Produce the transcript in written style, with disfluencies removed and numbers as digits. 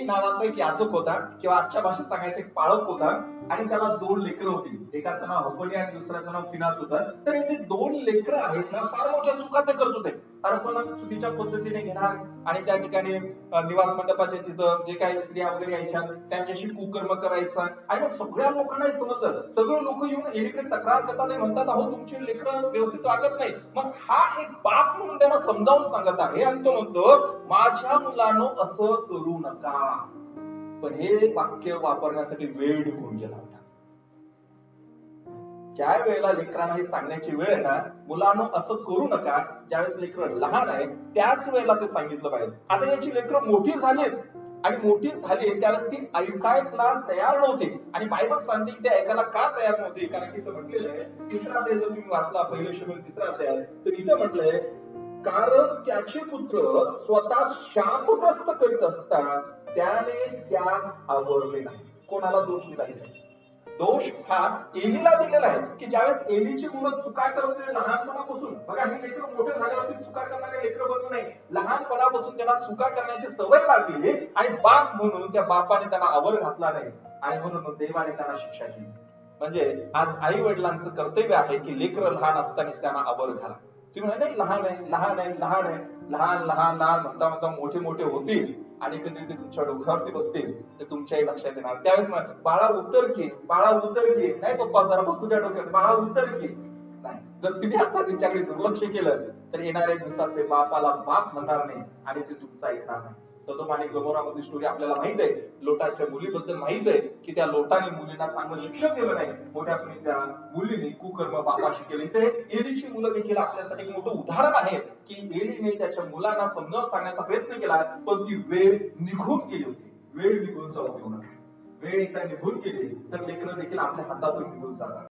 नावाचा एक याचक होता, किंवा आजच्या भाषेत सांगायचं एक पाळक होता, आणि त्याला 2 लेकरं होती. एकाचं नाव हपणी आणि दुसऱ्याचं नाव फिनास होतं. तर हे जे 2 लेकरं आहेत ना, फार मोठ्या चुका ते करत होते. अर्पण चुकीच्या पद्धतीने घेणार, आणि त्या ठिकाणी निवास मंडपाच्या तिथं जे काही स्त्रिया वगैरे यायच्या त्यांच्याशी कुकर्म करायचा. आणि मग सगळ्या लोकांनाही समजलं. सगळे लोक येऊन एकीकडे तक्रार करतात, म्हणतात अहो तुमची लेकरं व्यवस्थित वागत नाही. मग हा एक बाप म्हणून त्यांना समजावून सांगत आहे, आणि तो म्हणतो माझ्या मुलांनो असं करू नका. पण हे वाक्य वापरण्यासाठी वेळ निघून गेला होता. ज्या वेळेला लेकरांना हे सांगण्याची वेळ आहे ना, मुलांनो असं करू नका, ज्यावेळेस लेकरं लहान आहे त्याच वेळेला ते सांगितलं पाहिजे. आता याची लेकरं मोठी झालीत, आणि मोठी झाली त्यावेळेस ती ऐकायला तयार नव्हती. आणि बायबल सांगते की ते ऐकायला का तयार नव्हती, कारण की इथं म्हटलेलं आहे, तिसरा अध्याय जर तुम्ही वाचला, पहिले शमूएल 3 अध्याय, तर इथं म्हटलंय कारण त्याचे पुत्र स्वतः शापग्रस्त करीत असतात त्याने त्यास आवरले नाही. कोणाला दोष दिला आहे? दोष हा एलीला दिलेला आहे, की ज्यावेळेस एलीची मुलं चुका करत होते लहानपणापासून. बघा, ही लेकरं मोठे झाल्यावरती चुका करणारे लेकरं बनू नाही, लहानपणापासून त्यांना चुका करण्याची सवय लागली, आणि बाप म्हणून त्या बापाने त्यांना आवर घातला नाही, आणि म्हणून देवाने त्यांना शिक्षा केली. म्हणजे आज आई वडिलांचं कर्तव्य आहे की लेकरं लहान असतानाच त्यांना आवर घाला. तुम्ही नाही लहान आहे लहान आहे लहान आहे, लहान लहान लहान म्हणता म्हणता मोठे मोठे होतील, आणि कधी ते तुमच्या डोक्यावरती बसतील, तर तुमच्याही लक्षात येणार. त्यावेळेस बाळा उतर की, बाळा उतर की, नाही पप्पा जरा बसू द्या डोक्यात, बाळा उतर की. नाही, जर तुम्ही आता त्यांच्याकडे दुर्लक्ष केलं तर येणाऱ्या दिवसात ते बापाला बाप म्हणणार नाही, आणि ते तुमचं ऐकणार नाही. सदोम आणि गमोरा मधली स्टोरी आपल्याला माहित आहे. लोटाच्या मुलीबद्दल माहित आहे की त्या लोटाने मुलींना चांगलं शिक्षण दिलं नाही, मोठ्यापणी त्या मुलीने कुकर्म बापाशी केले. ते एलीची मुलं देखील आपल्यासाठी एक मोठं उदाहरण आहे की एलीने त्याच्या मुलांना समजावून सांगण्याचा प्रयत्न केला, पण ती वेळ निघून गेली होती. वेळ निघून जाऊ देऊ नका. वेळ एकदा निघून गेली तर लेकरं देखील आपल्या हातातून निघून जातात.